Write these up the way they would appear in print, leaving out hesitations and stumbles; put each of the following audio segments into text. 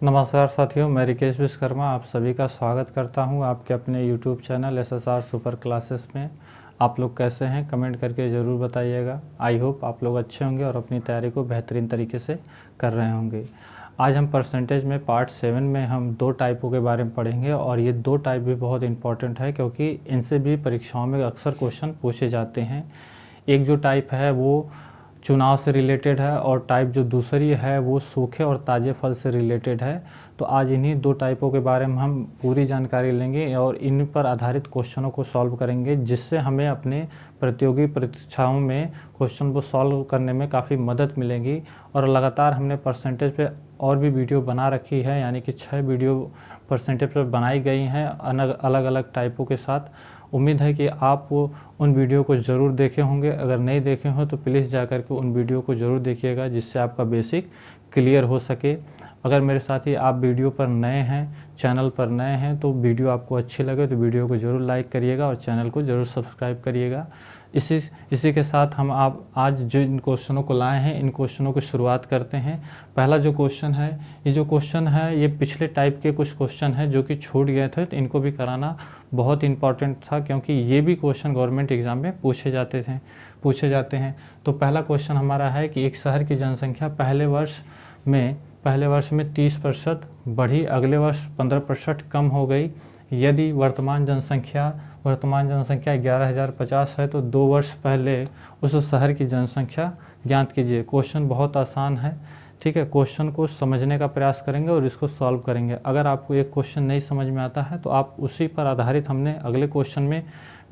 नमस्कार साथियों, मैं रिकेश विश्वकर्मा आप सभी का स्वागत करता हूं आपके अपने YouTube channel SSR super classes में। आप लोग कैसे हैं कमेंट करके ज़रूर बताइएगा। आई होप आप लोग अच्छे होंगे और अपनी तैयारी को बेहतरीन तरीके से कर रहे होंगे। आज हम परसेंटेज में पार्ट 7 में हम दो टाइपों के बारे में पढ़ेंगे और ये दो टाइप भी बहुत इंपॉर्टेंट है क्योंकि इनसे भी परीक्षाओं में अक्सर क्वेश्चन पूछे जाते हैं। एक जो टाइप है वो चुनाव से रिलेटेड है और टाइप जो दूसरी है वो सूखे और ताज़े फल से रिलेटेड है। तो आज इन्हीं दो टाइपों के बारे में हम पूरी जानकारी लेंगे और इन पर आधारित क्वेश्चनों को सॉल्व करेंगे, जिससे हमें अपने प्रतियोगी परीक्षाओं में क्वेश्चन को सॉल्व करने में काफ़ी मदद मिलेगी। और लगातार हमने परसेंटेज पे और भी वीडियो बना रखी है, यानी कि 6 वीडियो परसेंटेज पर बनाई गई हैं अलग अलग टाइपों के साथ। उम्मीद है कि आप उन वीडियो को ज़रूर देखे होंगे। अगर नहीं देखे हो तो प्लीज़ जाकर के उन वीडियो को ज़रूर देखिएगा, जिससे आपका बेसिक क्लियर हो सके। अगर मेरे साथी आप वीडियो पर नए हैं, चैनल पर नए हैं, तो वीडियो आपको अच्छी लगे तो वीडियो को ज़रूर लाइक करिएगा और चैनल को ज़रूर सब्सक्राइब करिएगा। इसी के साथ हम आप आज जो इन क्वेश्चनों को लाए हैं, इन क्वेश्चनों की शुरुआत करते हैं। पहला जो क्वेश्चन है, ये जो क्वेश्चन है ये पिछले टाइप के कुछ क्वेश्चन है जो कि छूट गए थे, तो इनको भी कराना बहुत इंपॉर्टेंट था क्योंकि ये भी क्वेश्चन गवर्नमेंट एग्ज़ाम में पूछे जाते हैं। तो पहला क्वेश्चन हमारा है कि एक शहर की जनसंख्या पहले वर्ष में 30% बढ़ी, अगले वर्ष 15% कम हो गई। यदि वर्तमान जनसंख्या 11,050 है तो 2 वर्ष पहले उस शहर की जनसंख्या ज्ञात कीजिए। क्वेश्चन बहुत आसान है, ठीक है। क्वेश्चन को समझने का प्रयास करेंगे और इसको सॉल्व करेंगे। अगर आपको एक क्वेश्चन नहीं समझ में आता है तो आप उसी पर आधारित हमने अगले क्वेश्चन में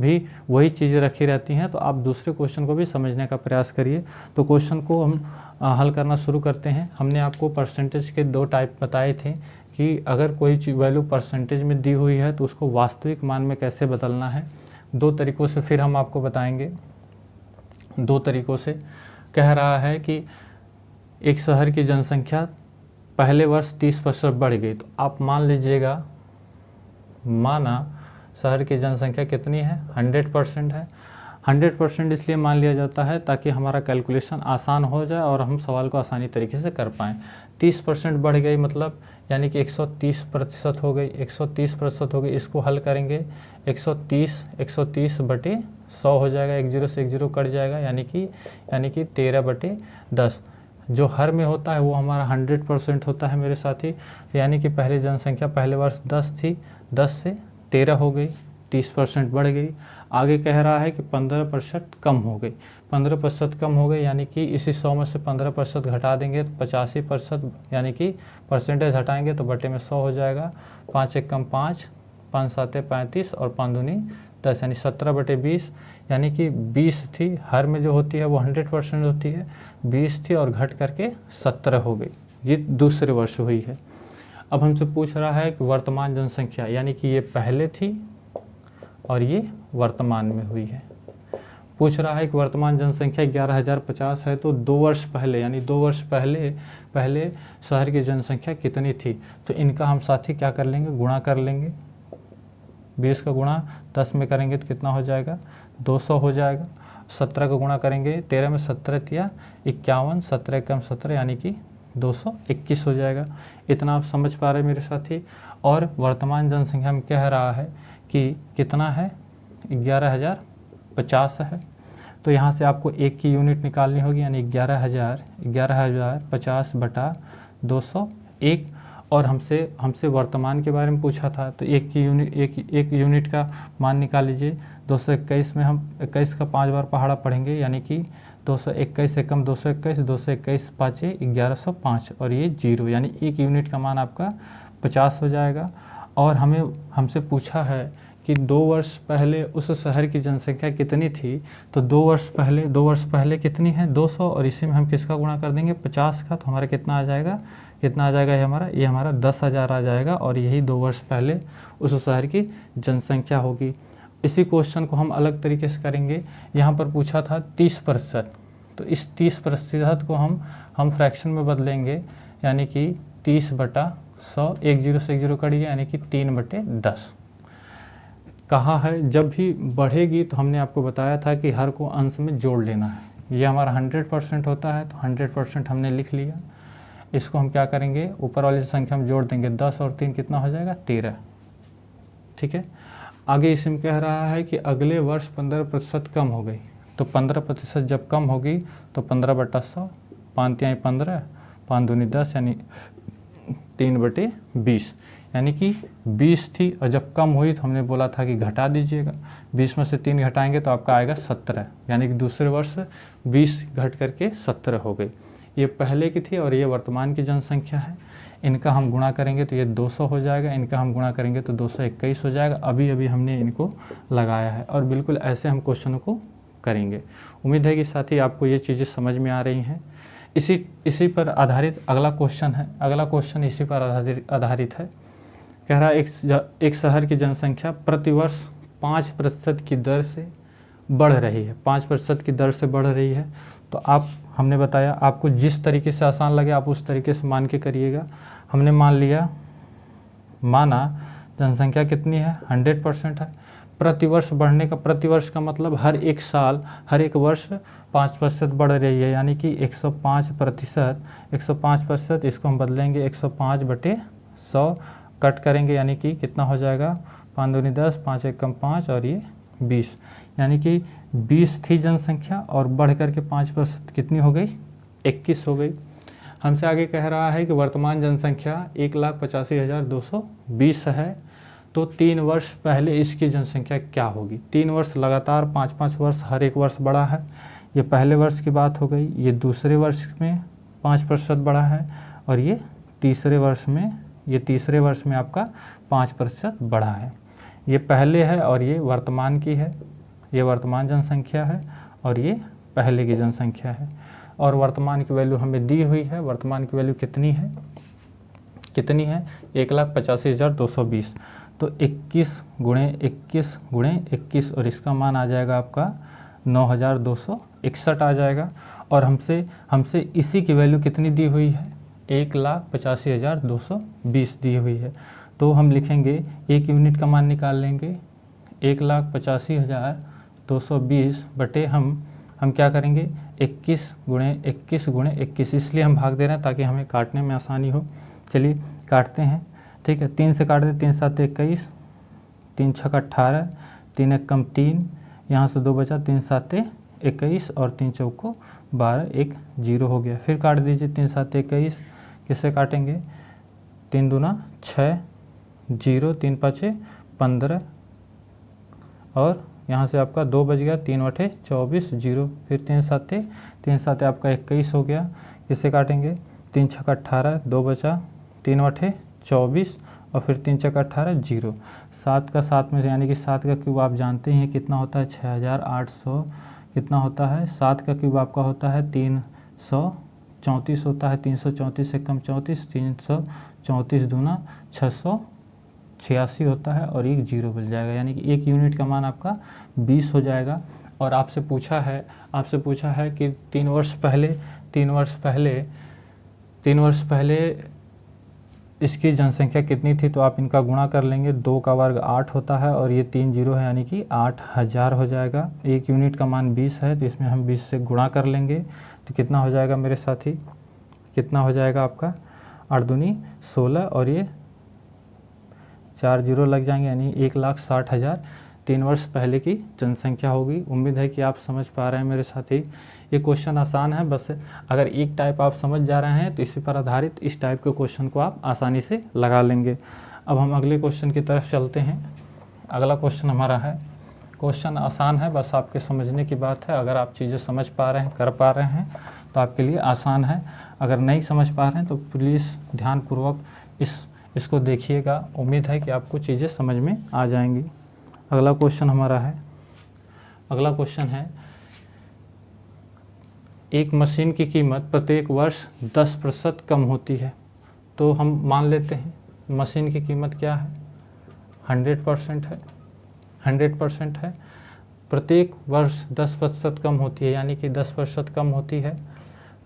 भी वही चीज़ें रखी रहती हैं, तो आप दूसरे क्वेश्चन को भी समझने का प्रयास करिए। तो क्वेश्चन को हम हल करना शुरू करते हैं। हमने आपको परसेंटेज के दो टाइप बताए थे कि अगर कोई वैल्यू परसेंटेज में दी हुई है तो उसको वास्तविक मान में कैसे बदलना है। दो तरीक़ों से फिर हम आपको बताएंगे। दो तरीक़ों से कह रहा है कि एक शहर की जनसंख्या पहले वर्ष 30% बढ़ गई, तो आप मान लीजिएगा, माना शहर की जनसंख्या कितनी है, 100% है। 100% इसलिए मान लिया जाता है ताकि हमारा कैलकुलेशन आसान हो जाए और हम सवाल को आसानी तरीके से कर पाएँ। 30% बढ़ गई मतलब यानी कि 130% हो गई, 130% हो गई। इसको हल करेंगे, 130 बटे 100 हो जाएगा, 1 0 से 1 0 कट जाएगा, यानी कि 13/10। जो हर में होता है वो हमारा 100% होता है मेरे साथी। यानी कि पहले जनसंख्या पहले वर्ष 10 थी, 10 से 13 हो गई, 30% बढ़ गई। आगे कह रहा है कि 15% कम हो गई, 15% कम हो गई, यानी कि इसी 100 में से 15% घटा देंगे तो 85%, यानी कि परसेंटेज हटाएंगे तो बटे में 100 हो जाएगा। 5 1 कम 5, 5 7 35 और 5 दूनी 10, यानी 17/20, यानी कि 20 थी। हर में जो होती है वो 100% होती है, 20 थी और घट करके 17 हो गई। ये दूसरे वर्ष हुई है। अब हमसे पूछ रहा है कि वर्तमान जनसंख्या, यानी कि ये पहले थी और ये वर्तमान में हुई है। पूछ रहा है कि वर्तमान जनसंख्या 11,050 है तो 2 वर्ष पहले, यानी 2 वर्ष पहले शहर की जनसंख्या कितनी थी। तो इनका हम साथी क्या कर लेंगे, गुणा कर लेंगे। 20 का गुणा 10 में करेंगे तो कितना हो जाएगा, 200 हो जाएगा। 17 का गुणा करेंगे, 13 में 17 किया 51, 17 कम 17, यानी कि 221 हो जाएगा। इतना आप समझ पा रहे हैं मेरे साथी। और वर्तमान जनसंख्या में कह रहा है कि कितना है, 11,050 है। तो यहाँ से आपको एक की यूनिट निकालनी होगी, यानी 11,050 बटा 201। और हमसे वर्तमान के बारे में पूछा था, तो एक यूनिट का मान निकाल लीजिए। 221 में हम 21 का 5 बार पहाड़ा पढ़ेंगे, यानी कि 221 से कम 221, 221 5 1105 और ये 0, यानी एक यूनिट का मान आपका 50 हो जाएगा। और हमसे पूछा है कि 2 वर्ष पहले उस शहर की जनसंख्या कितनी थी। तो 2 वर्ष पहले कितनी है, 200, और इसी में हम किसका गुणा कर देंगे, 50 का। तो हमारा कितना आ जाएगा, ये हमारा 10,000 आ जाएगा। और यही 2 वर्ष पहले उस शहर की जनसंख्या होगी। इसी क्वेश्चन को हम अलग तरीके से करेंगे। यहाँ पर पूछा था 30%, तो इस 30% को हम फ्रैक्शन में बदलेंगे, यानी कि 30/100, 1 0 से 1 0 कट गया, यानी कि 3/10। कहा है जब भी बढ़ेगी तो हमने आपको बताया था कि हर को अंश में जोड़ लेना है। ये हमारा 100% होता है, तो 100% हमने लिख लिया। इसको हम क्या करेंगे, ऊपर वाली संख्या में जोड़ देंगे, 10 और 3 कितना हो जाएगा, 13। ठीक है, आगे इसमें कह रहा है कि अगले वर्ष 15% कम हो गई। तो 15% जब कम होगी तो 15/100, 5 तिहाई 15, 5 दूनी 10 यानी 3/20, यानी कि 20 थी और जब कम हुई तो हमने बोला था कि घटा दीजिएगा, 20 में से 3 घटाएंगे तो आपका आएगा 17, यानी कि दूसरे वर्ष 20 घट करके 17 हो गई। ये पहले की थी और ये वर्तमान की जनसंख्या है। इनका हम गुणा करेंगे तो ये 200 हो जाएगा, इनका हम गुणा करेंगे तो 221 हो जाएगा। अभी अभी हमने इनको लगाया है और बिल्कुल ऐसे हम क्वेश्चनों को करेंगे। उम्मीद है कि साथी आपको ये चीज़ें समझ में आ रही हैं। इसी पर आधारित अगला क्वेश्चन है। अगला क्वेश्चन इसी पर आधारित है। कह रहा है एक शहर की जनसंख्या प्रतिवर्ष 5% की दर से बढ़ रही है, 5% की दर से बढ़ रही है। तो हमने बताया आपको जिस तरीके से आसान लगे आप उस तरीके से मान के करिएगा। हमने माना जनसंख्या कितनी है, 100% है। प्रतिवर्ष बढ़ने का, प्रतिवर्ष का मतलब हर एक साल, हर एक वर्ष 5% बढ़ रही है, यानी कि 105%। 105% इसको हम बदलेंगे 105/100 कट करेंगे, यानी कि कितना हो जाएगा, 5 दूनी 10, 5 एकम 5 और ये 20, यानी कि 20 थी जनसंख्या और बढ़ करके 5% कितनी हो गई, 21 हो गई। हमसे आगे कह रहा है कि वर्तमान जनसंख्या 1,85,220 है। तो 3 वर्ष पहले इसकी जनसंख्या क्या होगी। 3 वर्ष लगातार 5-5 वर्ष हर एक वर्ष बढ़ा है। ये पहले वर्ष की बात हो गई। ये दूसरे वर्ष में 5% बढ़ा है और ये तीसरे वर्ष में आपका 5% बढ़ा है। ये पहले है और ये वर्तमान की है, ये वर्तमान जनसंख्या है और ये पहले की जनसंख्या है। और वर्तमान की वैल्यू हमें दी हुई है। वर्तमान की वैल्यू कितनी है 1,85,220। तो 21 गुणे 21 और इसका मान आ जाएगा आपका 9,261 आ जाएगा। और हमसे इसी की वैल्यू कितनी दी हुई है, 1,85,220 दी हुई है। तो हम लिखेंगे, एक यूनिट का मान निकाल लेंगे, 1,85,220 बटे हम क्या करेंगे, 21 गुणे 21, इसलिए हम भाग दे रहे हैं ताकि हमें काटने में आसानी हो। चलिए काटते हैं। ठीक है, 3 से काट दे, 3 7 21, 3 6 18, 3 1 कम 3, यहाँ से 2 बचा, 3 7 21 और 3 चौको 12, 1 0 हो गया। फिर काट दीजिए, 3 7 21, किससे काटेंगे, 3 दूना 6, 0, 3 5 15 और यहाँ से आपका 2 बच गया, 3 8 24 0, फिर 3 7 आपका 21 हो गया। किससे काटेंगे, 3 6 18, 2 बचा, 3 8 24 और फिर 3 6 18 0। 7 का 7 में से, यानी कि 7 का क्यूब आप जानते हैं कितना होता है, 6,800 कितना होता है। 7 का क्यूब आपका होता है 334 होता है, 334 से कम 34, 334 दूना 686 होता है और 1 0 बच जाएगा, यानी कि 1 यूनिट का मान आपका 20 हो जाएगा। और आपसे पूछा है कि 3 वर्ष पहले इसकी जनसंख्या कितनी थी। तो आप इनका गुणा कर लेंगे, 2 का वर्ग 8 होता है और ये 3 0 है, यानी कि 8,000 हो जाएगा। 1 यूनिट का मान 20 है तो इसमें हम 20 से गुणा कर लेंगे तो कितना हो जाएगा मेरे साथी, कितना हो जाएगा आपका, 8 दूनी 16 और ये 4 0 लग जाएंगे, यानी 1,60,000 3 वर्ष पहले की जनसंख्या होगी। उम्मीद है कि आप समझ पा रहे हैं मेरे साथी। ये क्वेश्चन आसान है, बस अगर एक टाइप आप समझ जा रहे हैं तो इसी पर आधारित इस टाइप के क्वेश्चन को आप आसानी से लगा लेंगे। अब हम अगले क्वेश्चन की तरफ चलते हैं। अगला क्वेश्चन हमारा है, क्वेश्चन आसान है, बस आपके समझने की बात है। अगर आप चीज़ें समझ पा रहे हैं, कर पा रहे हैं तो आपके लिए आसान है। अगर नहीं समझ पा रहे हैं तो प्लीज़ ध्यानपूर्वक इसको देखिएगा। उम्मीद है कि आपको चीज़ें समझ में आ जाएंगी। अगला क्वेश्चन हमारा है, अगला क्वेश्चन है, एक मशीन की कीमत प्रत्येक वर्ष 10% कम होती है। तो हम मान लेते हैं मशीन की कीमत क्या है, 100% है, 100% है। प्रत्येक वर्ष 10% कम होती है, यानी कि 10% कम होती है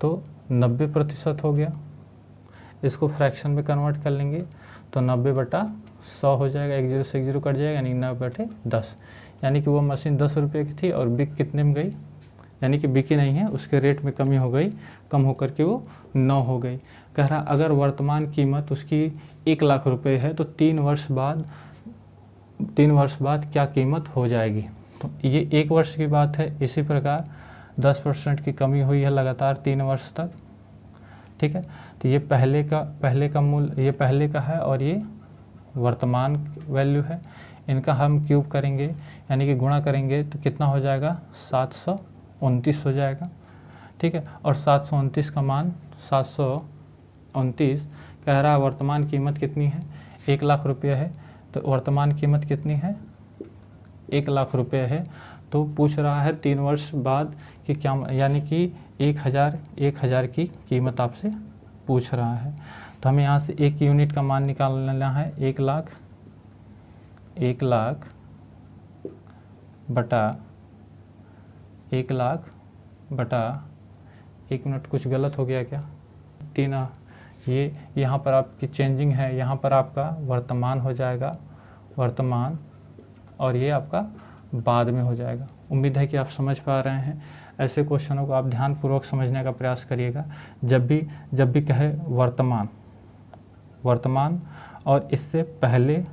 तो 90% हो गया। इसको फ्रैक्शन में कन्वर्ट कर लेंगे तो 90/100 हो जाएगा, 1 0 से 1 0 कट जाएगा, यानी 90/10। यानी कि वो मशीन 10 रुपये की थी और बिक कितने में गई, यानी कि बिकी नहीं है, उसके रेट में कमी हो गई, कम होकर के वो 9 हो गई। कह रहा अगर वर्तमान कीमत उसकी 1 लाख रुपए है तो 3 वर्ष बाद क्या कीमत हो जाएगी। तो ये 1 वर्ष की बात है। इसी प्रकार 10% की कमी हुई है लगातार 3 वर्ष तक, ठीक है। तो ये पहले का मूल्य, ये पहले का है और ये वर्तमान वैल्यू है। इनका हम क्यूब करेंगे यानी कि गुणा करेंगे तो कितना हो जाएगा, 729 हो जाएगा, ठीक है। और 729 का मान 729 कह रहा है वर्तमान कीमत कितनी है, 1 लाख रुपये है। तो वर्तमान कीमत कितनी है, 1 लाख रुपये है। तो पूछ रहा है 3 वर्ष बाद कि क्या, यानी कि 1000 की कीमत आपसे पूछ रहा है। तो हमें यहाँ से 1 यूनिट का मान निकालना है। 1 लाख बटा 1 मिनट, कुछ गलत हो गया क्या, 3, ये यहाँ पर आपकी चेंजिंग है, यहाँ पर आपका वर्तमान हो जाएगा, वर्तमान, और ये आपका बाद में हो जाएगा। उम्मीद है कि आप समझ पा रहे हैं। ऐसे क्वेश्चनों को आप ध्यानपूर्वक समझने का प्रयास करिएगा। जब भी कहे वर्तमान और इससे पहले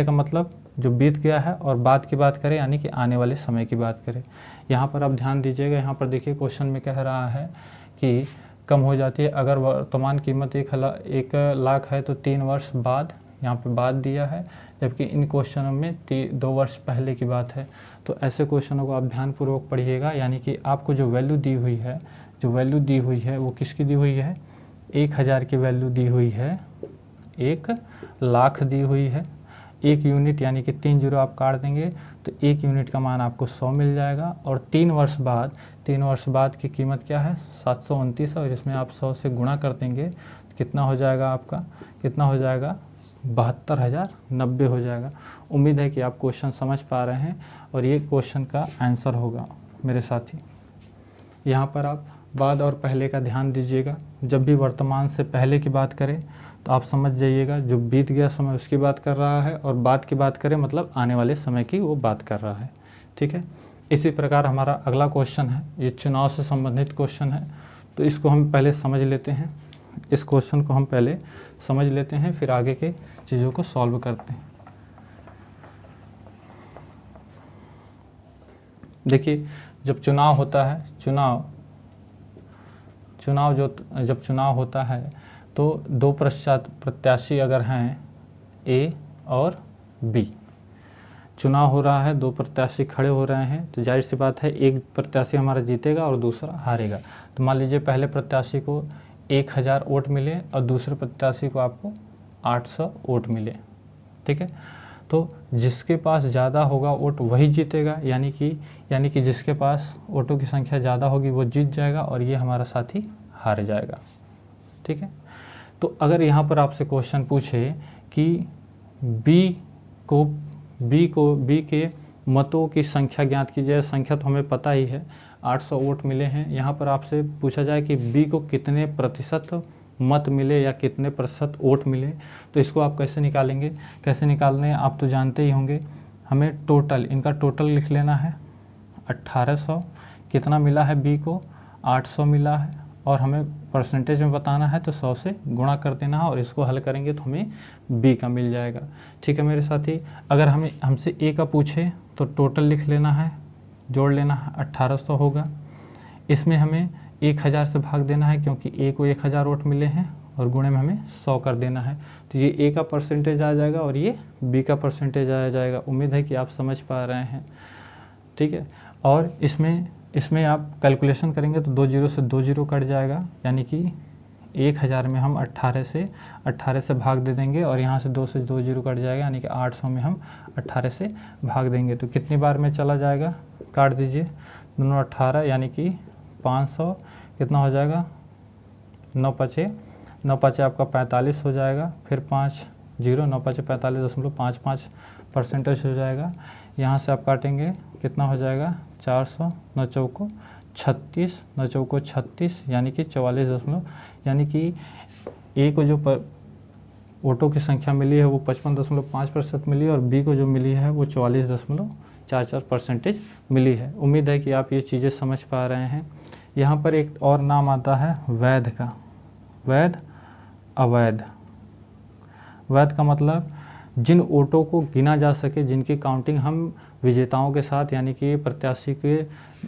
का मतलब जो बीत गया है, और बाद की बात करें यानी कि आने वाले समय की बात करें। यहाँ पर आप ध्यान दीजिएगा। यहाँ पर देखिए क्वेश्चन में कह रहा है कि कम हो जाती है अगर वर्तमान कीमत 1 लाख है तो 3 वर्ष बाद, यहाँ पे बाद दिया है, जबकि इन क्वेश्चनों में 2 वर्ष पहले की बात है। तो ऐसे क्वेश्चनों को आप ध्यानपूर्वक पढ़िएगा। यानी कि आपको जो वैल्यू दी हुई है वो किसकी दी हुई है, 1000 की वैल्यू दी हुई है, 1 लाख दी हुई है। 1 यूनिट यानी कि 3 जीरो आप काट देंगे तो 1 यूनिट का मान आपको 100 मिल जाएगा। और 3 वर्ष बाद की कीमत क्या है, 729, और इसमें आप 100 से गुणा कर देंगे तो कितना हो जाएगा आपका, 72,090 हो जाएगा। उम्मीद है कि आप क्वेश्चन समझ पा रहे हैं और ये क्वेश्चन का आंसर होगा मेरे साथी। यहाँ पर आप बाद और पहले का ध्यान दीजिएगा। जब भी वर्तमान से पहले की बात करें तो आप समझ जाइएगा जो बीत गया समय उसकी बात कर रहा है, और बाद की बात करें मतलब आने वाले समय की वो बात कर रहा है, ठीक है। इसी प्रकार हमारा अगला क्वेश्चन है, ये चुनाव से संबंधित क्वेश्चन है। तो इसको हम पहले समझ लेते हैं, इस क्वेश्चन को हम पहले समझ लेते हैं, फिर आगे के चीज़ों को सॉल्व करते हैं। देखिए जब चुनाव होता है, जब चुनाव होता है तो 2 प्रत्याशी अगर हैं ए और बी, चुनाव हो रहा है, 2 प्रत्याशी खड़े हो रहे हैं, तो जाहिर सी बात है एक प्रत्याशी हमारा जीतेगा और दूसरा हारेगा। तो मान लीजिए पहले प्रत्याशी को 1000 वोट मिले और दूसरे प्रत्याशी को आपको 800 वोट मिले, ठीक है। तो जिसके पास ज़्यादा होगा वोट वही जीतेगा, यानी कि जिसके पास वोटों की संख्या ज़्यादा होगी वो जीत जाएगा और ये हमारा साथी हार जाएगा, ठीक है। तो अगर यहाँ पर आपसे क्वेश्चन पूछे कि बी के मतों की संख्या ज्ञात कीजिए, संख्या तो हमें पता ही है 800 वोट मिले हैं। यहाँ पर आपसे पूछा जाए कि बी को कितने प्रतिशत मत मिले या कितने प्रतिशत वोट मिले, तो इसको आप कैसे निकालेंगे, कैसे निकालने आप तो जानते ही होंगे। हमें इनका टोटल लिख लेना है। 1800 कितना मिला है बी को, 800 मिला है, और हमें परसेंटेज में बताना है तो 100 से गुणा कर देना है, और इसको हल करेंगे तो हमें बी का मिल जाएगा, ठीक है मेरे साथी। अगर हमसे ए का पूछे तो टोटल लिख लेना है, जोड़ लेना है, 1800 होगा। इसमें हमें 1000 से भाग देना है क्योंकि ए को 1000 वोट मिले हैं, और गुणे में हमें 100 कर देना है। तो ये ए का परसेंटेज आ जाएगा और ये बी का परसेंटेज आ जाएगा। उम्मीद है कि आप समझ पा रहे हैं, ठीक है। और इसमें आप कैलकुलेशन करेंगे तो 2 जीरो से 2 जीरो कट जाएगा, यानी कि 1000 में हम 18 से भाग दे देंगे, और यहाँ से 2 से 2 जीरो कट जाएगा, यानी कि 800 में हम 18 से भाग देंगे तो कितनी बार में चला जाएगा, काट दीजिए, दोनों 18, यानी कि 500 कितना हो जाएगा, 9 पचे आपका 45 हो जाएगा, फिर 5 जीरो, 9 पचे 45.55% हो जाएगा। यहाँ से आप काटेंगे कितना हो जाएगा, 400, 9 चौको 36, यानी कि 44 यानी कि ए को जो वोटों की संख्या मिली है वो 55.5% मिली है, और बी को जो मिली है वो 44.44% मिली है। उम्मीद है कि आप ये चीज़ें समझ पा रहे हैं। यहाँ पर एक और नाम आता है वैध का, वैध, अवैध। वैध का मतलब जिन वोटों को गिना जा सके, जिनकी काउंटिंग हम विजेताओं के साथ यानी कि प्रत्याशी के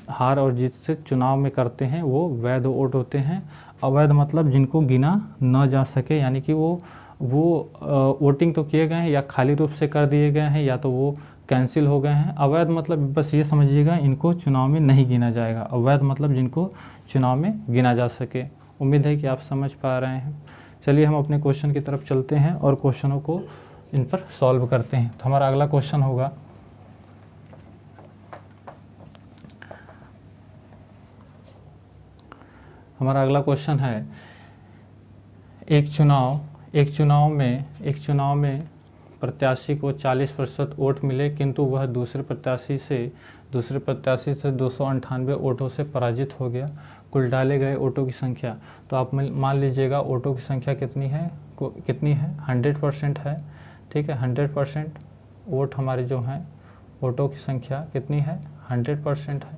हार और जीत से चुनाव में करते हैं, वो वैध वोट होते हैं। अवैध मतलब जिनको गिना न जा सके, यानी कि वो वोटिंग तो किए गए हैं या खाली रूप से कर दिए गए हैं या तो वो कैंसिल हो गए हैं। अवैध मतलब बस ये समझिएगा, इनको चुनाव में नहीं गिना जाएगा। अवैध मतलब जिनको चुनाव में गिना जा सके। उम्मीद है कि आप समझ पा रहे हैं। चलिए हम अपने क्वेश्चन की तरफ चलते हैं और क्वेश्चनों को इन पर सॉल्व करते हैं। तो हमारा अगला क्वेश्चन होगा, हमारा अगला क्वेश्चन है, एक चुनाव में प्रत्याशी को 40% वोट मिले किंतु वह दूसरे प्रत्याशी से 298 वोटों से पराजित हो गया। कुल डाले गए वोटों की संख्या, तो आप मान लीजिएगा वोटों की संख्या कितनी है 100% है। ठीक है, 100% वोट हमारे जो हैं, वोटों की संख्या कितनी है 100% है।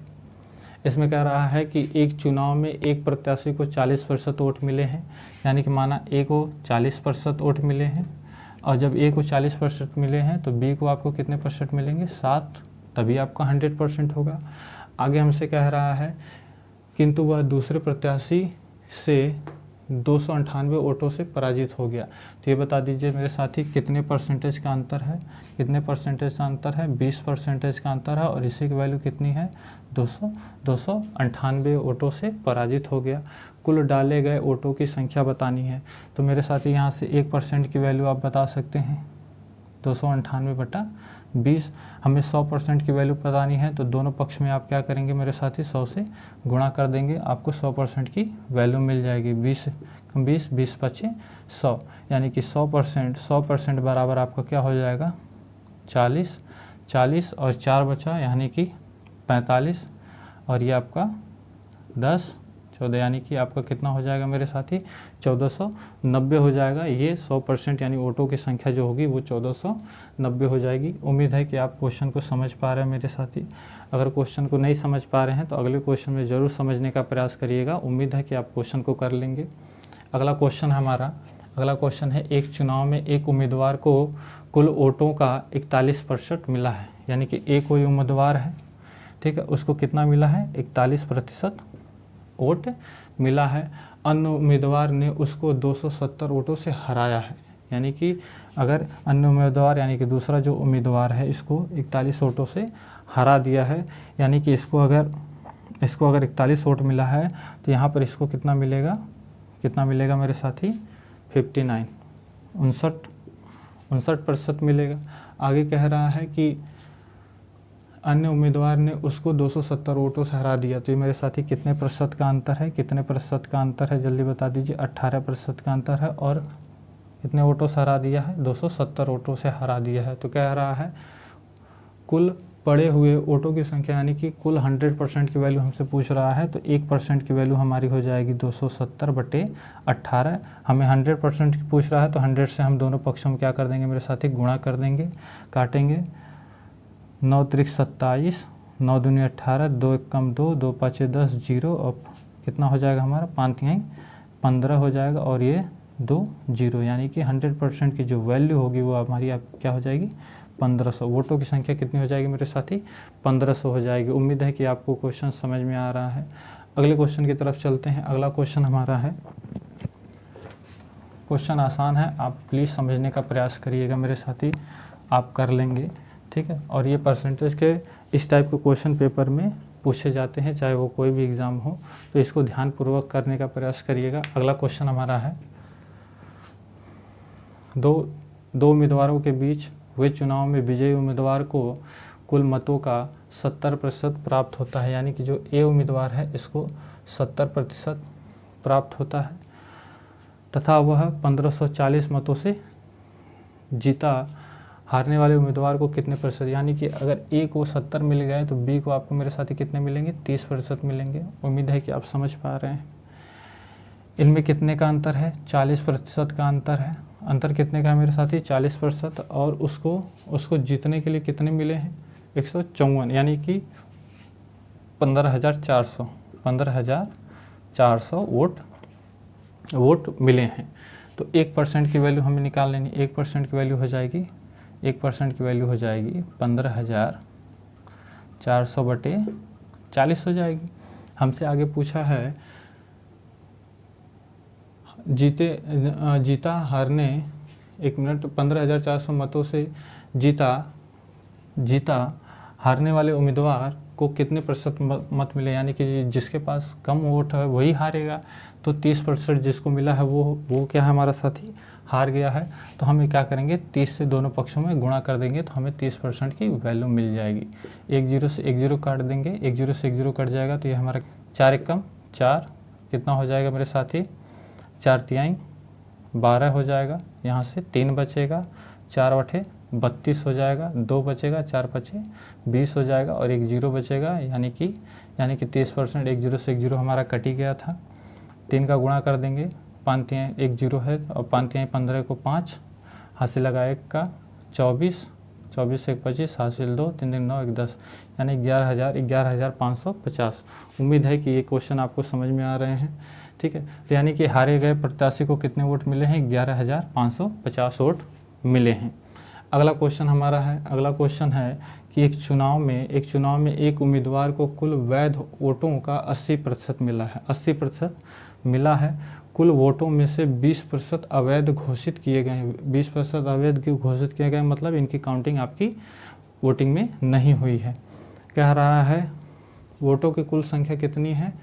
इसमें कह रहा है कि एक चुनाव में एक प्रत्याशी को 40% वोट मिले हैं, यानी कि माना ए को 40% वोट मिले हैं, और जब ए को 40% मिले हैं तो बी को आपको कितने % मिलेंगे 7, तभी आपका 100% होगा। आगे हमसे कह रहा है किंतु वह दूसरे प्रत्याशी से 298 वोटों से पराजित हो गया। तो ये बता दीजिए मेरे साथी कितने % का अंतर है, कितने % का अंतर है 20% का अंतर है, और इसी की वैल्यू कितनी है 298 वोटों से पराजित हो गया। कुल डाले गए वोटों की संख्या बतानी है। तो मेरे साथी यहाँ से 1% की वैल्यू आप बता सकते हैं 298/20। हमें 100% की वैल्यू बतानी है, तो दोनों पक्ष में आप क्या करेंगे मेरे साथी 100 से गुणा कर देंगे, आपको 100% की वैल्यू मिल जाएगी। 20 20 100, यानी कि 100% बराबर आपका क्या हो जाएगा 40 और 4 बचा यानी कि 45, और ये आपका 10 14, यानी कि आपका कितना हो जाएगा मेरे साथी 1490 हो जाएगा। ये 100% यानी वोटों की संख्या जो होगी वो 1490 हो जाएगी। उम्मीद है कि आप क्वेश्चन को समझ पा रहे हैं मेरे साथी। अगर क्वेश्चन को नहीं समझ पा रहे हैं तो अगले क्वेश्चन में ज़रूर समझने का प्रयास करिएगा। उम्मीद है कि आप क्वेश्चन को कर लेंगे। अगला क्वेश्चन है, एक चुनाव में एक उम्मीदवार को कुल वोटों का 41% मिला है, यानी कि एक कोई उम्मीदवार है, ठीक है, उसको कितना मिला है 41% वोट मिला है। अन्य उम्मीदवार ने उसको 270 वोटों से हराया है, यानी कि अगर अन्य उम्मीदवार यानी कि दूसरा जो उम्मीदवार है इसको 41 वोटों से हरा दिया है, यानी कि इसको अगर 41 वोट मिला है तो यहाँ पर इसको कितना मिलेगा मेरे साथी 59% मिलेगा। आगे कह रहा है कि अन्य उम्मीदवार ने उसको 270 वोटों से हरा दिया, तो ये मेरे साथी कितने % का अंतर है, जल्दी बता दीजिए। 18% का अंतर है, और कितने वोटों से हरा दिया है 270 वोटों से हरा दिया है। तो कह रहा है कुल पड़े हुए वोटों की संख्या, यानी कि कुल 100% की वैल्यू हमसे पूछ रहा है, तो 1% की वैल्यू हमारी हो जाएगी 270/18। हमें 100% की पूछ रहा है, तो 100 से हम दोनों पक्षों में क्या कर देंगे मेरे साथी गुणा कर देंगे, काटेंगे। 9 त्रिक 27, 9 दूनी 18, 2 एक कम 2, 2 पाँचे 10, 0, और कितना हो जाएगा हमारा 5 15 हो जाएगा, और ये 2 0, यानी कि 100% की जो वैल्यू होगी वो हमारी आप क्या हो जाएगी 1500। वोटों की संख्या कितनी हो जाएगी मेरे साथी 1500 हो जाएगी। उम्मीद है कि आपको क्वेश्चन समझ में आ रहा है। अगले क्वेश्चन की तरफ चलते हैं। अगला क्वेश्चन हमारा है, क्वेश्चन आसान है, आप प्लीज़ समझने का प्रयास करिएगा मेरे साथी, आप कर लेंगे, ठीक है। और ये परसेंटेज के इस टाइप के क्वेश्चन पेपर में पूछे जाते हैं, चाहे वो कोई भी एग्ज़ाम हो, तो इसको ध्यानपूर्वक करने का प्रयास करिएगा। अगला क्वेश्चन हमारा है, दो उम्मीदवारों के बीच हुए चुनाव में विजयी उम्मीदवार को कुल मतों का 70% प्राप्त होता है, यानी कि जो ए उम्मीदवार है इसको 70% प्राप्त होता है तथा वह 1540 मतों से जीता। हारने वाले उम्मीदवार को कितने %, यानी कि अगर ए को 70 मिल गए तो बी को आपको मेरे साथी कितने मिलेंगे 30% मिलेंगे। उम्मीद है कि आप समझ पा रहे हैं। इनमें कितने का अंतर है 40% का अंतर है। अंतर कितने का है मेरे साथी 40%, और उसको जीतने के लिए कितने मिले हैं 154, यानी कि 15,400 वोट वोट मिले हैं। तो 1% की वैल्यू हमें निकाल लेनी। 1% की वैल्यू हो जाएगी 1% की वैल्यू हो जाएगी 15,400/40 हो जाएगी। हमसे आगे पूछा है जीता हारने 15,400 मतों से जीता हारने वाले उम्मीदवार को कितने प्रतिशत मत मिले, यानी कि जिसके पास कम वोट है वही हारेगा। तो 30% जिसको मिला है वो क्या है, हमारा साथी हार गया है। तो हम क्या करेंगे, 30 से दोनों पक्षों में गुणा कर देंगे तो हमें 30% की वैल्यू मिल जाएगी। 1 0 से 1 0 काट देंगे, 1 0 से 1 0 कट जाएगा तो ये हमारा 4 एकम 4 कितना हो जाएगा मेरे साथी, 4 तिहाई 12 हो जाएगा। यहाँ से 3 बचेगा, 4 बटे 32 हो जाएगा, 2 बचेगा, 4 पचे 20 हो जाएगा और 1 0 बचेगा, यानी कि 30%। 1 0 से 1 0 हमारा कट ही गया था। 3 का गुणा कर देंगे, 5 तिहाई 1 0 है और 5 तिहाई 15 को 5 हासिल लगा 1 का 24, 24 से 1 25 हासिल 2, 3 3 9 1 10, यानी 11,550। उम्मीद है कि ये क्वेश्चन आपको समझ में आ रहे हैं। ठीक है, तो यानी कि हारे गए प्रत्याशी को कितने वोट मिले हैं, 11,550 वोट मिले हैं। अगला क्वेश्चन हमारा है, अगला क्वेश्चन है कि एक चुनाव में एक उम्मीदवार को कुल वैध वोटों का 80% मिला है। 80% मिला है। कुल वोटों में से 20% अवैध घोषित किए गए हैं। 20% अवैध घोषित किए गए मतलब इनकी काउंटिंग आपकी वोटिंग में नहीं हुई है। कह रहा है वोटों की कुल संख्या कितनी है,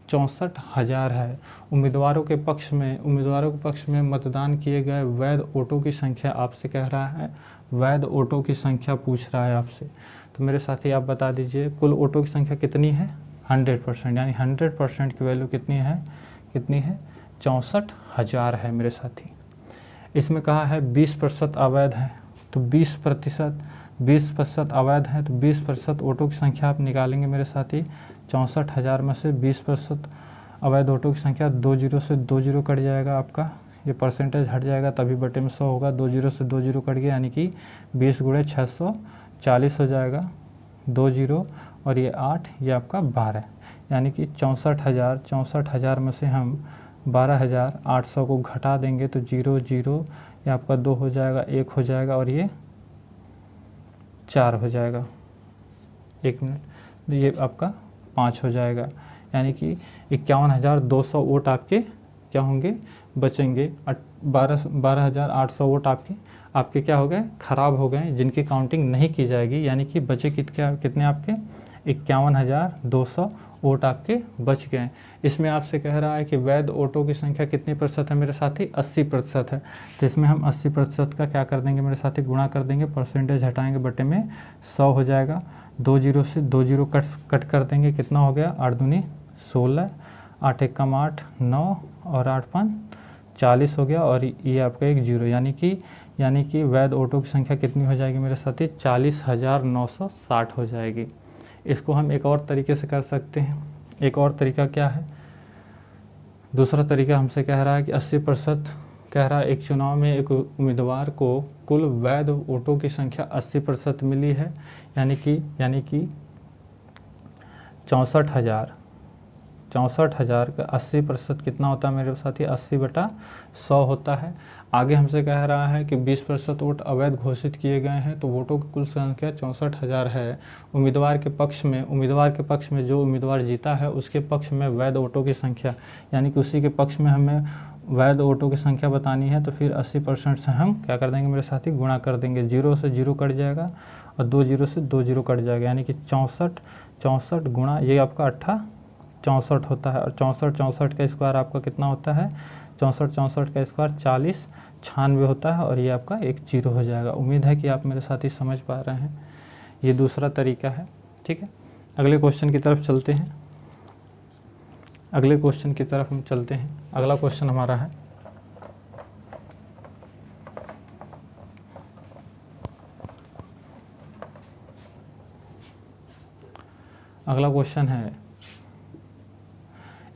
64,000 है। उम्मीदवारों के पक्ष में मतदान किए गए वैध वोटों की संख्या आपसे कह रहा है, वैध वोटों की संख्या पूछ रहा है आपसे। तो मेरे साथी आप बता दीजिए कुल वोटों की संख्या कितनी है, 100%, यानी 100% की वैल्यू कितनी है 64,000 है मेरे साथी। इसमें कहा है 20% अवैध है, तो 20% अवैध है तो 20% वोटों की संख्या आप निकालेंगे मेरे साथी। 64,000 में से 20% अवैध वोटों की संख्या 2 0 से 2 0 कट जाएगा आपका, ये परसेंटेज हट जाएगा तभी बटे में 100 होगा। 2 0 से 2 0 कट गया, यानी कि 20 × 640 हो जाएगा। 2 0 और ये 8, ये आपका 12, यानी कि 64,000 में से हम 12,800 को घटा देंगे तो 0 0, ये आपका 2 हो जाएगा, 1 हो जाएगा और ये 4 हो जाएगा। 1 मिनट, ये आपका 5 हो जाएगा, यानी कि 51,200 वोट आपके क्या होंगे, बचेंगे। 12,800 वोट आपके क्या हो गए, खराब हो गए, जिनकी काउंटिंग नहीं की जाएगी, यानी कि बचे कितने आपके 51,200 वोट आपके बच गए। इसमें आपसे कह रहा है कि वैध वोटों की संख्या कितनी प्रतिशत है मेरे साथी, 80% है। तो इसमें हम 80% का क्या कर देंगे मेरे साथी, गुणा कर देंगे, परसेंटेज हटाएंगे, बटे में 100 हो जाएगा। 2 0 से 2 0 कट कर देंगे, कितना हो गया, 8 दूनी 16, 8 1 कम 8 9 और 8 5 40 हो गया और ये आपका 1 0, यानी कि वैध वोटों की संख्या कितनी हो जाएगी मेरे साथी, 40,960 हो जाएगी। इसको हम एक और तरीके से कर सकते हैं। एक और तरीका क्या है, दूसरा तरीका हमसे कह रहा है कि 80% कह रहा है एक चुनाव में एक उम्मीदवार को कुल वैध वोटों की संख्या 80% मिली है, यानी कि 64,000 का 80% कितना होता है मेरे साथी, 80/100 होता है। आगे हमसे कह रहा है कि 20% वोट अवैध घोषित किए गए हैं, तो वोटों की कुल संख्या 64,000 है। उम्मीदवार के पक्ष में जो उम्मीदवार जीता है उसके पक्ष में वैध वोटों की संख्या, यानी कि उसी के पक्ष में हमें वैध वोटों की संख्या बतानी है, तो फिर 80% से हम क्या कर देंगे मेरे साथी, गुणा कर देंगे। 0 से 0 कट जाएगा और 2 0 से 2 0 कट जाएगा, यानी कि 64 गुणा ये आपका 64 होता है और 64 का स्क्वायर आपका कितना होता है, 64 का स्क्वायर 40 96 होता है और ये आपका 1 0 हो जाएगा। उम्मीद है कि आप मेरे साथ ही समझ पा रहे हैं। ये दूसरा तरीका है। ठीक है, अगले क्वेश्चन की तरफ चलते हैं। अगला क्वेश्चन हमारा है, अगला क्वेश्चन है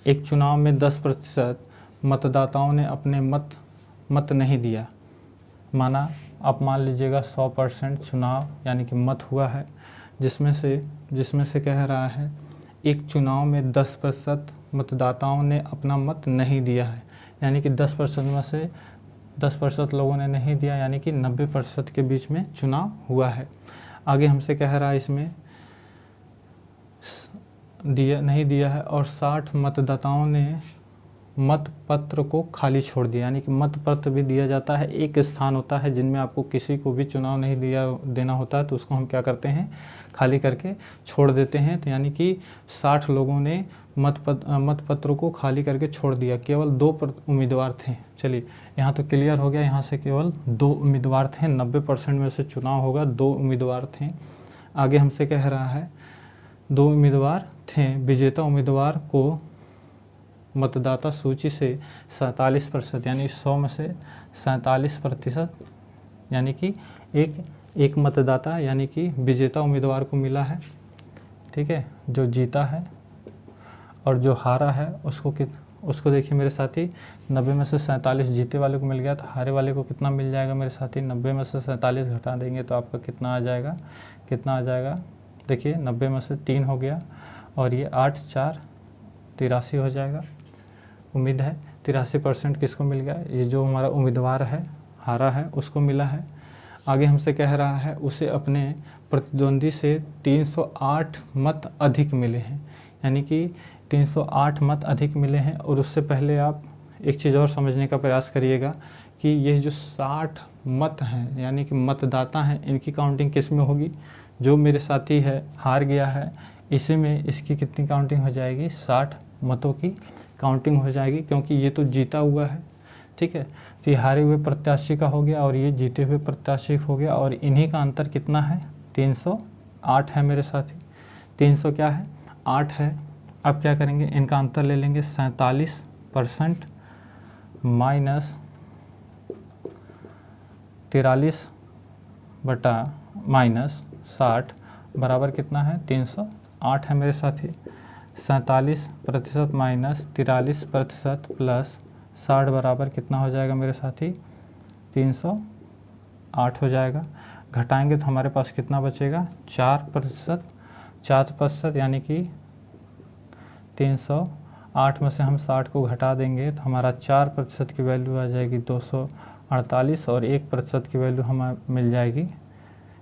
एक चुनाव में 10% मतदाताओं ने अपने मत नहीं दिया। माना आप मान लीजिएगा 100% चुनाव यानी कि मत हुआ है, जिसमें से कह रहा है एक चुनाव में 10% मतदाताओं ने अपना मत नहीं दिया है, यानी कि 10% में से 10% लोगों ने नहीं दिया, यानी कि 90% के बीच में चुनाव हुआ है। आगे हमसे कह रहा है इसमें नहीं दिया है और 60 मतदाताओं ने मत पत्र को खाली छोड़ दिया, यानी कि मत पत्र भी दिया जाता है। एक स्थान होता है जिनमें आपको किसी को भी चुनाव नहीं देना होता है, तो उसको हम क्या करते हैं, खाली करके छोड़ देते हैं। तो यानी कि 60 लोगों ने मत पत्र को खाली करके छोड़ दिया, केवल 2 उम्मीदवार थे। चलिए यहाँ तो क्लियर हो गया, यहाँ से केवल 2 उम्मीदवार थे, 90% में से चुनाव होगा, 2 उम्मीदवार थे। आगे हमसे कह रहा है 2 उम्मीदवार थे, विजेता उम्मीदवार को मतदाता सूची से 47% यानी 100 में से 47%, यानी कि एक मतदाता यानी कि विजेता उम्मीदवार को मिला है, ठीक है। जो जीता है और जो हारा है उसको देखिए मेरे साथी, 90 में से 47 जीते वाले को मिल गया, तो हारे वाले को कितना मिल जाएगा मेरे साथी, 90 में से 47 घटा देंगे तो आपका कितना आ जाएगा, देखिए 90 में से 3 हो गया और ये 8 4 83 हो जाएगा। उम्मीद है 83% किसको मिल गया, ये जो हमारा उम्मीदवार है हारा है उसको मिला है। आगे हमसे कह रहा है उसे अपने प्रतिद्वंदी से 308 मत अधिक मिले हैं, यानी कि 308 मत अधिक मिले हैं। और उससे पहले आप एक चीज़ और समझने का प्रयास करिएगा कि ये जो 60 मत हैं यानी कि मतदाता हैं, इनकी काउंटिंग किस में होगी, जो मेरे साथी है हार गया है इसी में इसकी कितनी काउंटिंग हो जाएगी, 60 मतों की काउंटिंग हो जाएगी, क्योंकि ये तो जीता हुआ है, ठीक है। तो ये हारे हुए प्रत्याशी का हो गया और ये जीते हुए प्रत्याशी हो गया, और इन्हीं का अंतर कितना है, 308 है मेरे साथी, 300 क्या है 8 है। अब क्या करेंगे, इनका अंतर ले लेंगे, 47% माइनस 43 बटा माइनस 60 बराबर कितना है, 308 है मेरे साथी। 47% माइनस 43% प्लस 60 बराबर कितना हो जाएगा मेरे साथी, 308 हो जाएगा। घटाएंगे तो हमारे पास कितना बचेगा, 4%, यानी कि 308 में से हम 60 को घटा देंगे तो हमारा 4% की वैल्यू आ जाएगी 248, और 1% की वैल्यू हमें मिल जाएगी,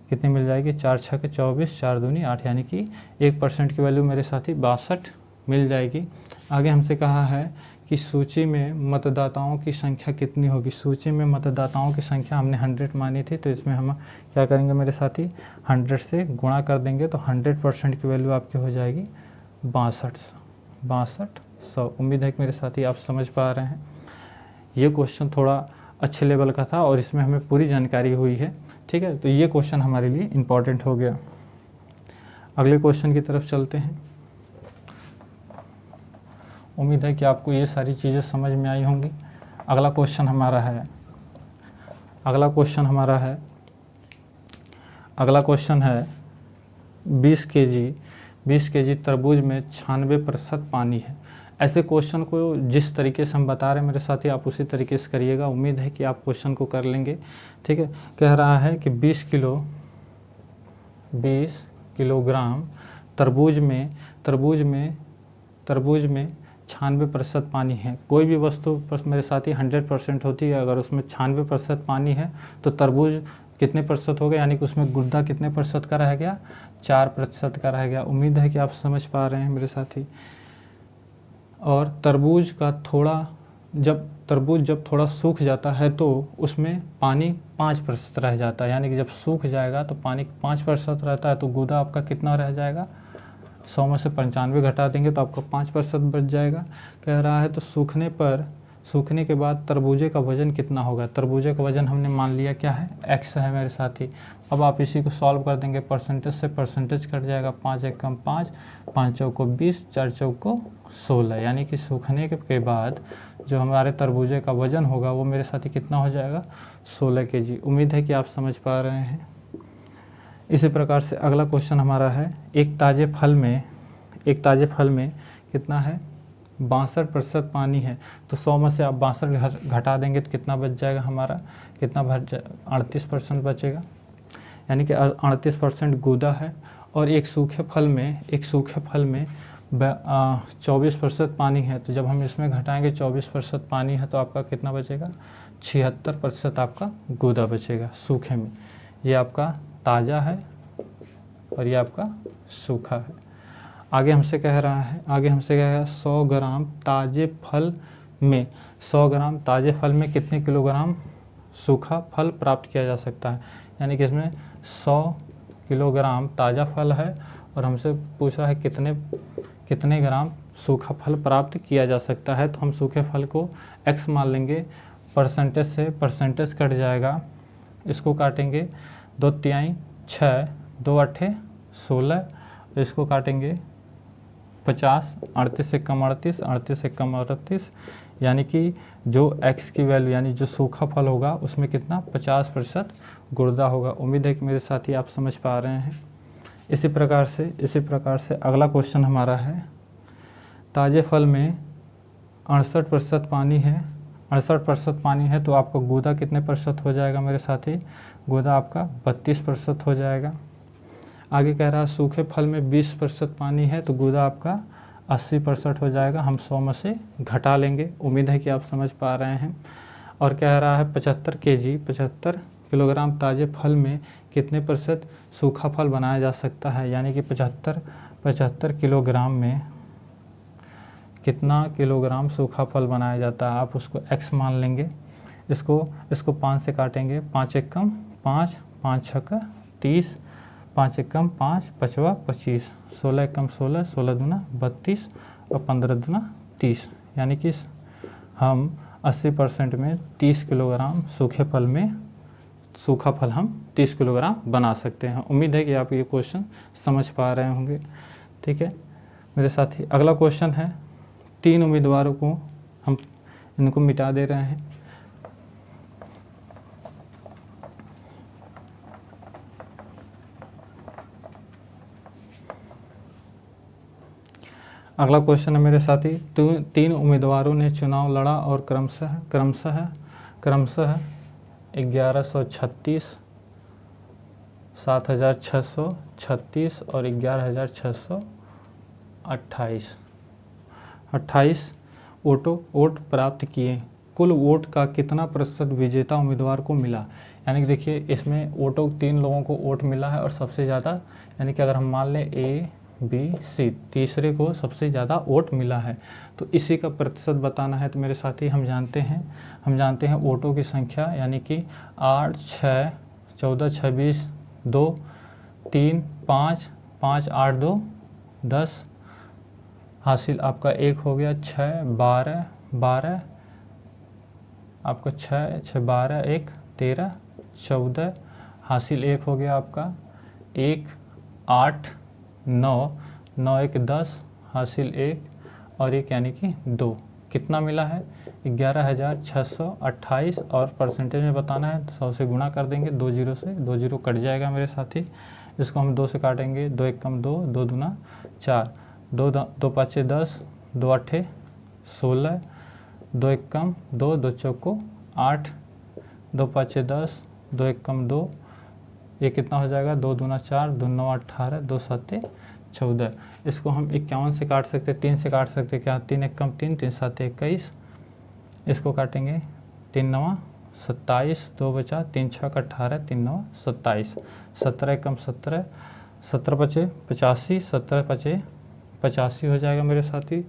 कितनी मिल जाएगी, 4 6 के 24, 4 दूनी 8, यानी कि 1% की वैल्यू मेरे साथी 62 मिल जाएगी। आगे हमसे कहा है कि सूची में मतदाताओं की संख्या कितनी होगी। सूची में मतदाताओं की संख्या हमने 100 मानी थी, तो इसमें हम क्या करेंगे मेरे साथी, 100 से गुणा कर देंगे तो 100% की वैल्यू आपकी हो जाएगी 6200। उम्मीद है कि मेरे साथी आप समझ पा रहे हैं। ये क्वेश्चन थोड़ा अच्छे लेवल का था और इसमें हमें पूरी जानकारी हुई है, ठीक है। तो ये क्वेश्चन हमारे लिए इम्पॉर्टेंट हो गया। अगले क्वेश्चन की तरफ चलते हैं। उम्मीद है कि आपको ये सारी चीज़ें समझ में आई होंगी। अगला क्वेश्चन हमारा है 20 केजी तरबूज में 96% पानी है। ऐसे क्वेश्चन को जिस तरीके से हम बता रहे हैं मेरे साथी, आप उसी तरीके से करिएगा। उम्मीद है कि आप क्वेश्चन को कर लेंगे, ठीक है। कह रहा है कि 20 किलोग्राम तरबूज में 96% पानी है। कोई भी वस्तु पर मेरे साथी 100% होती है, अगर उसमें 96% पानी है तो तरबूज कितने प्रतिशत हो गया, यानी कि उसमें गुद्दा कितने प्रतिशत का रह गया, 4% का रह गया। उम्मीद है कि आप समझ पा रहे हैं मेरे साथी। और तरबूज जब थोड़ा सूख जाता है तो उसमें पानी 5% रह जाता है, यानी कि जब सूख जाएगा तो पानी 5% रहता है, तो गुदा आपका कितना रह जाएगा, 100 में से 95 घटा देंगे तो आपका 5% बच जाएगा। कह रहा है तो सूखने के बाद तरबूजे का वज़न कितना होगा। तरबूजे का वज़न हमने मान लिया क्या है, x है मेरे साथी। अब आप इसी को सॉल्व कर देंगे, परसेंटेज से परसेंटेज कट जाएगा, 5 1 कम 5, 5 चौको 20, 4 चौको 16, यानी कि सूखने के बाद जो हमारे तरबूजे का वज़न होगा वो मेरे साथी कितना हो जाएगा, 16 kg। उम्मीद है कि आप समझ पा रहे हैं। इसी प्रकार से अगला क्वेश्चन हमारा है, एक ताज़े फल में कितना है, 62% पानी है। तो 100 में से आप 62 घटा देंगे तो कितना बच जाएगा हमारा, 38% बचेगा, यानी कि 38% गुदा है। और एक सूखे फल में 24% पानी है, तो जब हम इसमें घटाएंगे 24% पानी है तो आपका कितना बचेगा, 76% आपका गूदा बचेगा सूखे में। ये आपका ताज़ा है और ये आपका सूखा है। आगे हमसे कह रहा है, 100 ग्राम ताज़े फल में 100 ग्राम ताज़े फल में कितने किलोग्राम सूखा फल प्राप्त किया जा सकता है। यानी कि इसमें 100 किलोग्राम ताज़ा फल है और हमसे पूछ रहा है कितने ग्राम सूखा फल प्राप्त किया जा सकता है। तो हम सूखे फल को x मान लेंगे, परसेंटेज से परसेंटेज कट जाएगा, इसको काटेंगे 2 तिहाई 6, 2 अट्ठे 16, इसको काटेंगे 50, 38 से कम 38, 38 से कम 38, यानी कि जो x की वैल्यू यानी जो सूखा फल होगा उसमें कितना 50% गुर्दा होगा। उम्मीद है कि मेरे साथी आप समझ पा रहे हैं। इसी प्रकार से अगला क्वेश्चन हमारा है, ताज़े फल में 68% पानी है, 68% पानी है तो आपका गूदा कितने प्रतिशत हो जाएगा मेरे साथी, गूदा आपका 32% हो जाएगा। आगे कह रहा है सूखे फल में 20% पानी है तो गूदा आपका 80% हो जाएगा। हम 100 में से घटा लेंगे। उम्मीद है कि आप समझ पा रहे हैं। और कह रहा है 75 किलोग्राम ताज़े फल में कितने प्रतिशत सूखा फल बनाया जा सकता है। यानी कि 75 किलोग्राम में कितना किलोग्राम सूखा फल बनाया जाता है, आप उसको x मान लेंगे। इसको 5 से काटेंगे, 5 एकम 5, 5 छक्का 30, 5 एकम 5, 5 25, 16 एकम 16, 16 दूना 32 और 15 दूना 30। यानी कि हम 80% में 30 किलोग्राम सूखा फल हम 30 किलोग्राम बना सकते हैं। उम्मीद है कि आप ये क्वेश्चन समझ पा रहे होंगे। ठीक है मेरे साथी, अगला क्वेश्चन है, 3 उम्मीदवारों को हम इनको मिटा दे रहे हैं। अगला क्वेश्चन है मेरे साथी, 3 उम्मीदवारों ने चुनाव लड़ा और क्रमशः 1136, 7636 और 11628 वोट प्राप्त किए। कुल वोट का कितना प्रतिशत विजेता उम्मीदवार को मिला। यानी कि देखिए इसमें वोटों 3 लोगों को वोट मिला है और सबसे ज़्यादा, यानी कि अगर हम मान लें A, B, C, तीसरे को सबसे ज़्यादा वोट मिला है तो इसी का प्रतिशत बताना है। तो मेरे साथी हम जानते हैं वोटों की संख्या, यानी कि 8, 6, 14, 26, 2, 3, 5, 5, 8, 2, 10 हासिल आपका 1 हो गया, 6, 12 आपका 6, 12, 1, 13, 14 हासिल 1 हो गया आपका 1, 8, 9, 9, 1, 10 हासिल 1 और 1 यानी कि 2। कितना मिला है 11,628 और परसेंटेज में बताना है तो 100 से गुणा कर देंगे, 2 जीरो से 2 जीरो कट जाएगा मेरे साथी। इसको हम 2 से काटेंगे, 2 एकम 2, 2 दूना 4, 2 पाँचे 10, 2 अट्ठे 16, 2 एकम 2, 2 चौको 8, 2 पाँचे 10, 2 एकम 2, ये कितना हो जाएगा 2 दूना 4, 2 9 18, 2 7 14। इसको हम 51 से काट सकते, 3 से काट सकते, क्या 3 एकम 3, 3 7 21। इसको काटेंगे 3 9 27, 2 बचा 3 6 18, 3 9 27, 17 एकम 17, 17 पचे 85, 17 पचे 85 हो जाएगा मेरे साथी।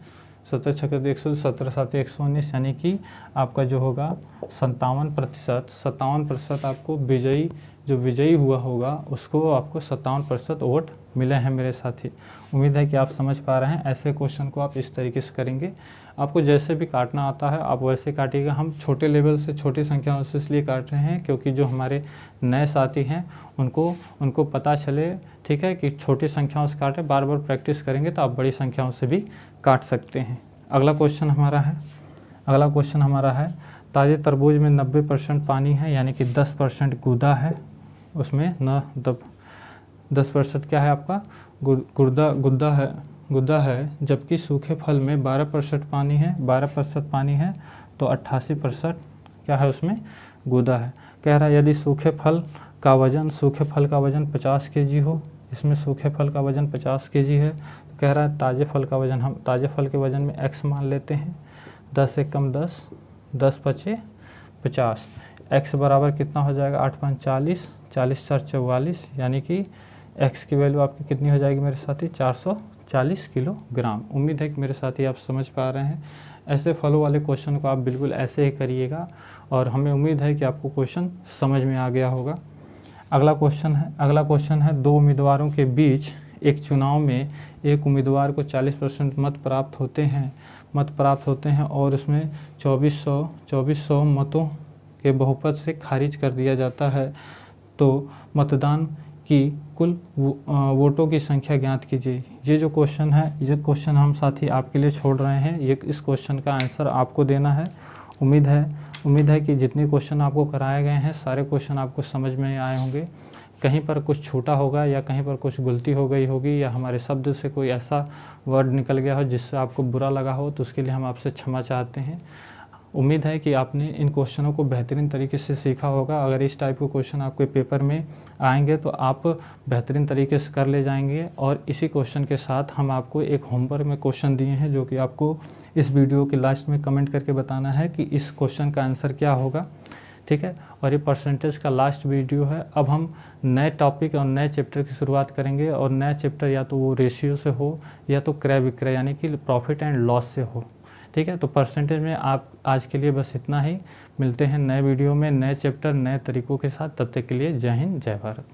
17 छक्के 100, 17 7 119, यानी कि आपका जो होगा 57% आपको विजयी हुआ होगा उसको आपको 57% वोट मिले हैं मेरे साथी। उम्मीद है कि आप समझ पा रहे हैं। ऐसे क्वेश्चन को आप इस तरीके से करेंगे, आपको जैसे भी काटना आता है आप वैसे काटिएगा। हम छोटे लेवल से छोटी संख्याओं से इसलिए काट रहे हैं क्योंकि जो हमारे नए साथी हैं उनको पता चले, ठीक है, कि छोटी संख्याओं से काटें। बार बार प्रैक्टिस करेंगे तो आप बड़ी संख्याओं से भी काट सकते हैं। अगला क्वेश्चन हमारा है ताज़े तरबूज में 90% पानी है, यानी कि 10% गूदा है, उसमें 10% क्या है आपका गुद्दा है, जबकि सूखे फल में 12% पानी है तो 88% क्या है उसमें गूदा है। कह रहा है यदि सूखे फल का वजन 50 kg हो, इसमें सूखे फल का वजन 50 kg है कह रहा है ताज़े फल का वज़न, हम ताज़े फल के वज़न में x मान लेते हैं। 10 से कम 10, 10 पचे 50, x बराबर कितना हो जाएगा 8 5 40, 40 4 44, यानी कि x की वैल्यू आपकी कितनी हो जाएगी मेरे साथी 440 किलोग्राम। उम्मीद है कि मेरे साथी आप समझ पा रहे हैं। ऐसे फलों वाले क्वेश्चन को आप बिल्कुल ऐसे ही करिएगा और हमें उम्मीद है कि आपको क्वेश्चन समझ में आ गया होगा। अगला क्वेश्चन है 2 उम्मीदवारों के बीच एक चुनाव में एक उम्मीदवार को 40% मत प्राप्त होते हैं और उसमें 2400 मतों के बहुपद से खारिज कर दिया जाता है, तो मतदान की कुल वोटों की संख्या ज्ञात कीजिए। ये जो क्वेश्चन है, ये क्वेश्चन हम साथी आपके लिए छोड़ रहे हैं। इस क्वेश्चन का आंसर आपको देना है। उम्मीद है कि जितने क्वेश्चन आपको कराए गए हैं सारे क्वेश्चन आपको समझ में आए होंगे। कहीं पर कुछ छूटा होगा या कहीं पर कुछ गलती हो गई होगी या हमारे शब्द से कोई ऐसा वर्ड निकल गया हो जिससे आपको बुरा लगा हो, तो उसके लिए हम आपसे क्षमा चाहते हैं। उम्मीद है कि आपने इन क्वेश्चनों को बेहतरीन तरीके से सीखा होगा। अगर इस टाइप के क्वेश्चन आपके पेपर में आएंगे तो आप बेहतरीन तरीके से कर ले जाएंगे। और इसी क्वेश्चन के साथ हम आपको एक होमवर्क में क्वेश्चन दिए हैं, जो कि आपको इस वीडियो के लास्ट में कमेंट करके बताना है कि इस क्वेश्चन का आंसर क्या होगा, ठीक है। और ये परसेंटेज का लास्ट वीडियो है। अब हम नए टॉपिक और नए चैप्टर की शुरुआत करेंगे और नया चैप्टर या तो वो रेशियो से हो या तो क्रय विक्रय यानी कि प्रॉफिट एंड लॉस से हो, ठीक है। तो परसेंटेज में आप आज के लिए बस इतना ही। मिलते हैं नए वीडियो में नए चैप्टर नए तरीक़ों के साथ। तब तक के लिए जय हिंद जय भारत।